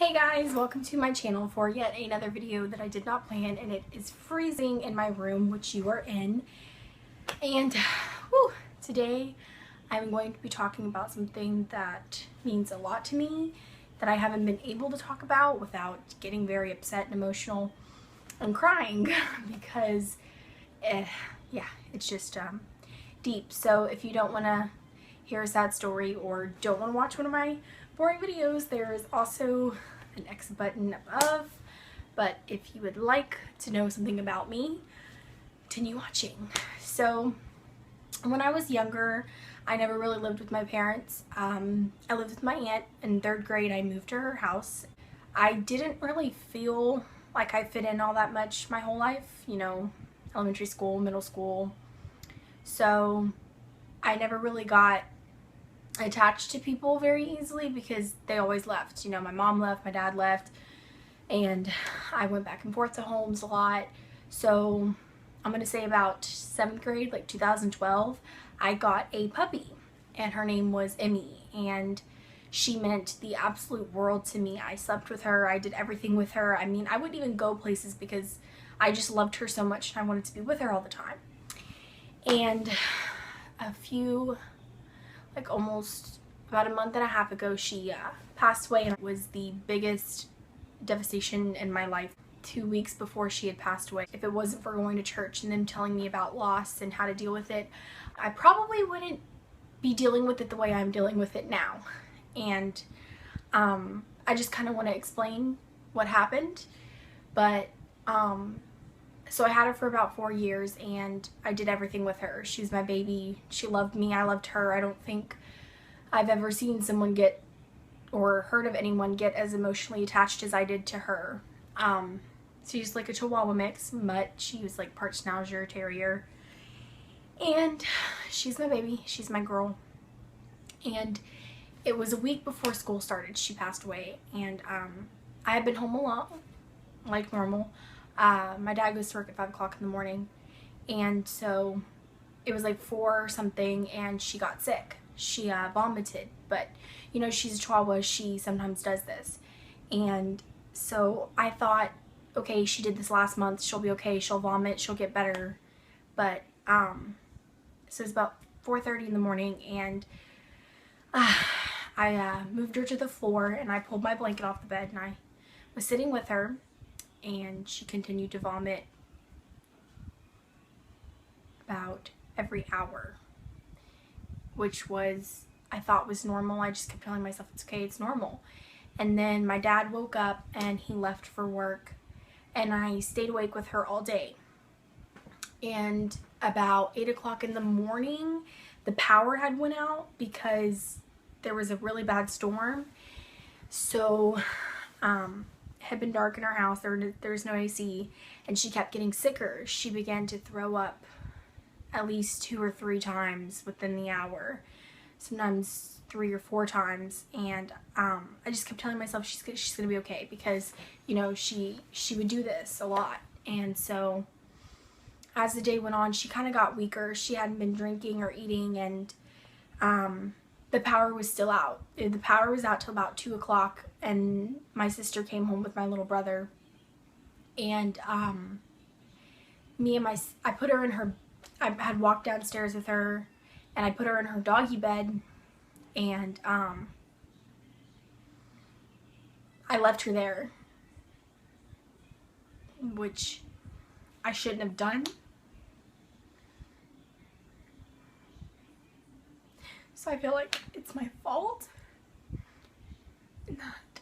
Hey guys, welcome to my channel for yet another video that I did not plan, and it is freezing in my room, which you are in. And whew, today I'm going to be talking about something that means a lot to me that I haven't been able to talk about without getting very upset and emotional and crying because yeah, it's just deep. So if you don't want to hear a sad story or don't want to watch one of my boring videos, there is also an X button above. But if you would like to know something about me, continue watching. So when I was younger, I never really lived with my parents. I lived with my aunt. In 3rd grade, I moved to her house. I didn't really feel like I fit in all that much my whole life, you know, elementary school, middle school. So I never really got attached to people very easily because they always left. You know, my mom left, my dad left, and I went back and forth to homes a lot. So I'm gonna say about 7th grade, like 2012, I got a puppy, and her name was Emmy, and she meant the absolute world to me. I slept with her, I did everything with her. I mean, I wouldn't even go places because I just loved her so much and I wanted to be with her all the time. And almost about a month and a half ago, she passed away, and it was the biggest devastation in my life. 2 weeks before she had passed away, if it wasn't for going to church and them telling me about loss and how to deal with it, I probably wouldn't be dealing with it the way I'm dealing with it now. And I just kind of want to explain what happened. But so I had her for about 4 years, and I did everything with her. She was my baby. She loved me. I loved her. I don't think I've ever seen someone get or heard of anyone get as emotionally attached as I did to her. She's like a Chihuahua mix, mutt. She was like part Schnauzer Terrier. And she's my baby. She's my girl. And it was a week before school started. She passed away. And I had been home a lot, like normal. My dad goes to work at 5 o'clock in the morning. And so it was like 4 or something, and she got sick. She vomited, but you know, she's a Chihuahua, she sometimes does this. And so I thought, okay, she did this last month, she'll be okay, she'll vomit, she'll get better. But so it's about 4:30 in the morning, and I moved her to the floor, and I pulled my blanket off the bed, and I was sitting with her, and she continued to vomit about every hour, which was, I thought was normal. I just kept telling myself, it's okay, it's normal. And then my dad woke up and he left for work, and I stayed awake with her all day. And about 8 o'clock in the morning, the power had went out because there was a really bad storm. So it had been dark in our house, there was no AC, and she kept getting sicker. She began to throw up at least 2 or 3 times within the hour, sometimes 3 or 4 times. And I just kept telling myself she's gonna be okay, because you know, she would do this a lot. And so as the day went on, she kind of got weaker. She hadn't been drinking or eating, and the power was still out. The power was out till about 2 o'clock, and my sister came home with my little brother, and I put her in her, I had walked downstairs with her, and I put her in her doggy bed, and I left her there, which I shouldn't have done. So I feel like it's my fault. Not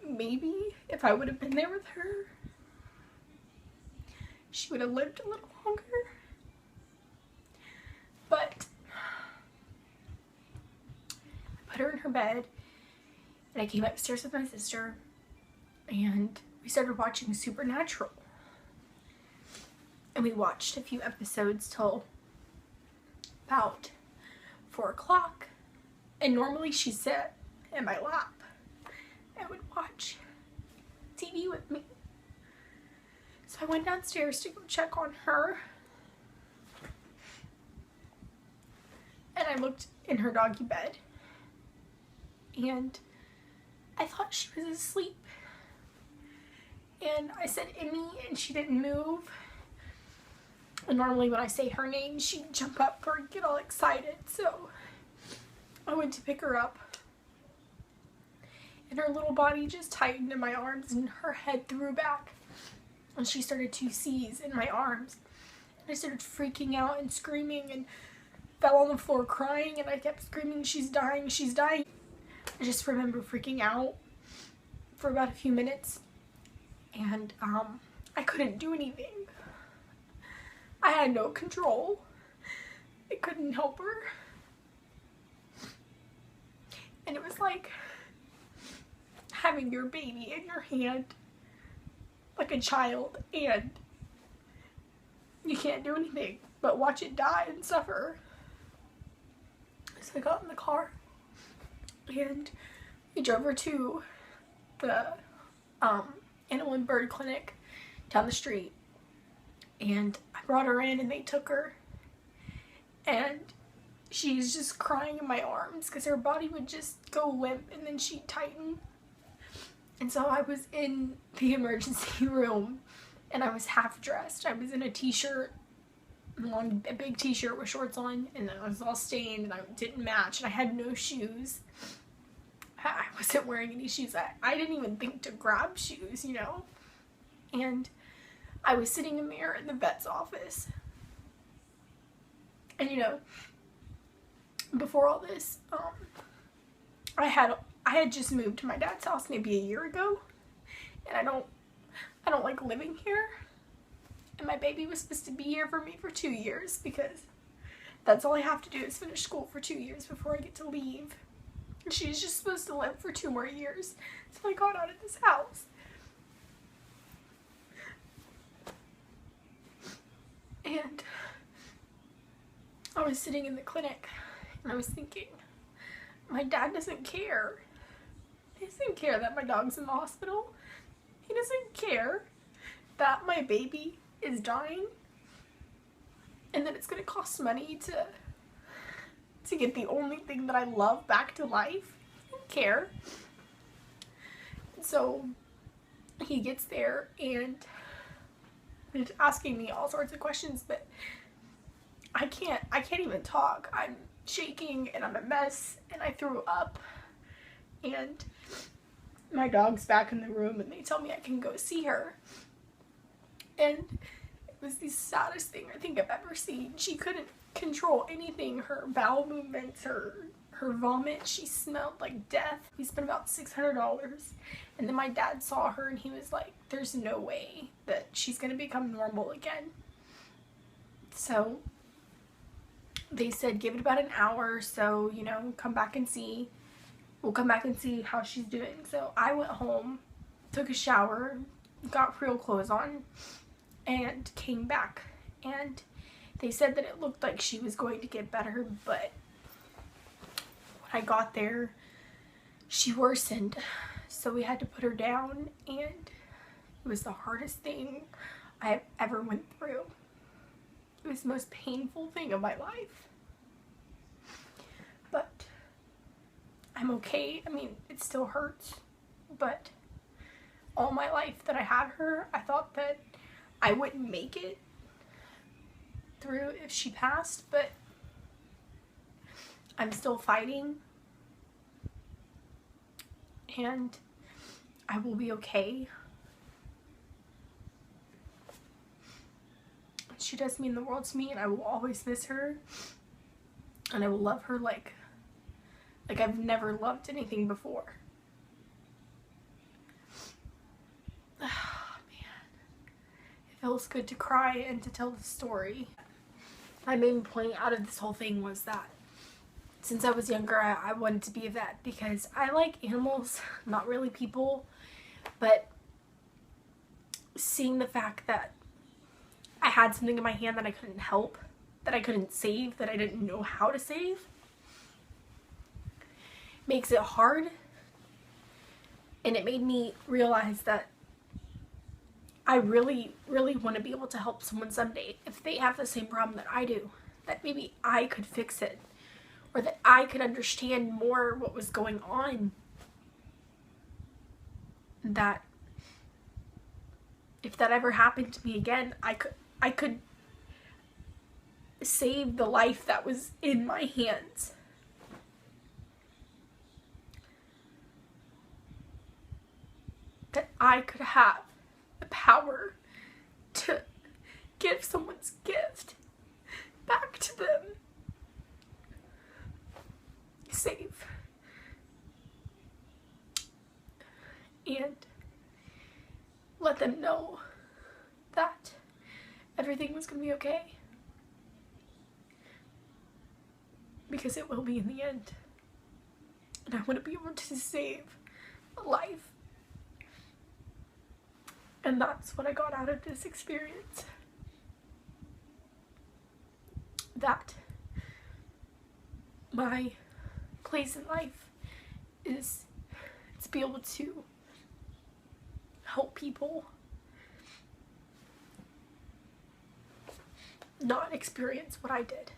maybe if I would have been there with her, she would have lived a little longer. But I put her in her bed, and I came upstairs with my sister, and we started watching Supernatural. And we watched a few episodes till about 4 o'clock. And normally she sat in my lap and would watch TV with me. So I went downstairs to go check on her, and I looked in her doggy bed, and I thought she was asleep. And I said Emmy, and she didn't move. And normally when I say her name, she'd jump up or get all excited. So I went to pick her up. And her little body just tightened in my arms and her head threw back. And she started to seize in my arms. And I started freaking out and screaming and fell on the floor crying, and I kept screaming, she's dying, she's dying. I just remember freaking out for about a few minutes, and I couldn't do anything. I had no control. I couldn't help her. And it was like having your baby in your hand like a child, and you can't do anything but watch it die and suffer. So I got in the car and we drove her to the animal and bird clinic down the street, and I brought her in and they took her, and she's just crying in my arms because her body would just go limp and then she'd tighten. And so I was in the emergency room and I was half dressed. I was in a t-shirt, a big t-shirt with shorts on, and I was all stained and I didn't match, and I had no shoes. I wasn't wearing any shoes. I didn't even think to grab shoes, you know. And I was sitting in there in the vet's office. And you know, before all this, I had just moved to my dad's house maybe a year ago, and I don't like living here. And my baby was supposed to be here for me for 2 years, because that's all I have to do is finish school for 2 years before I get to leave. And she's just supposed to live for 2 more years. So I got out of this house. And I was sitting in the clinic and I was thinking, my dad doesn't care. He doesn't care that my dog's in the hospital. He doesn't care that my baby is dying and that it's going to cost money to get the only thing that I love back to life. He doesn't care. So he gets there and he's asking me all sorts of questions, but I can't even talk. I'm shaking and I'm a mess and I threw up, and my dog's back in the room and they tell me I can go see her. And it was the saddest thing I think I've ever seen. She couldn't control anything, her bowel movements, her vomit. She smelled like death. We spent about $600, and then my dad saw her and he was like, there's no way that she's gonna become normal again. So they said give it about an hour or so, you know, come back and see. We'll come back and see how she's doing. So I went home, took a shower, got real clothes on, and came back. And they said that it looked like she was going to get better, but when I got there, she worsened. So we had to put her down, and it was the hardest thing I've ever went through. It was the most painful thing of my life. But I'm okay. I mean, it still hurts, but all my life that I had her, I thought that I wouldn't make it through if she passed, but I'm still fighting, and I will be okay. She does mean the world to me, and I will always miss her, and I will love her like I've never loved anything before. Oh man, it feels good to cry and to tell the story. My main point out of this whole thing was that since I was younger, I wanted to be a vet because I like animals, not really people, but seeing the fact that I had something in my hand that I couldn't help, that I couldn't save, that I didn't know how to save, makes it hard. And it made me realize that I really, really want to be able to help someone someday if they have the same problem that I do, that maybe I could fix it, or that I could understand more what was going on. that if that ever happened to me again, I could save the life that was in my hands. That I could have the power to give someone's gift back to them. Save. And let them know that everything was going to be okay. Because it will be in the end. And I want to be able to save a life. And that's what I got out of this experience. That my place in life is to be able to help people not experience what I did.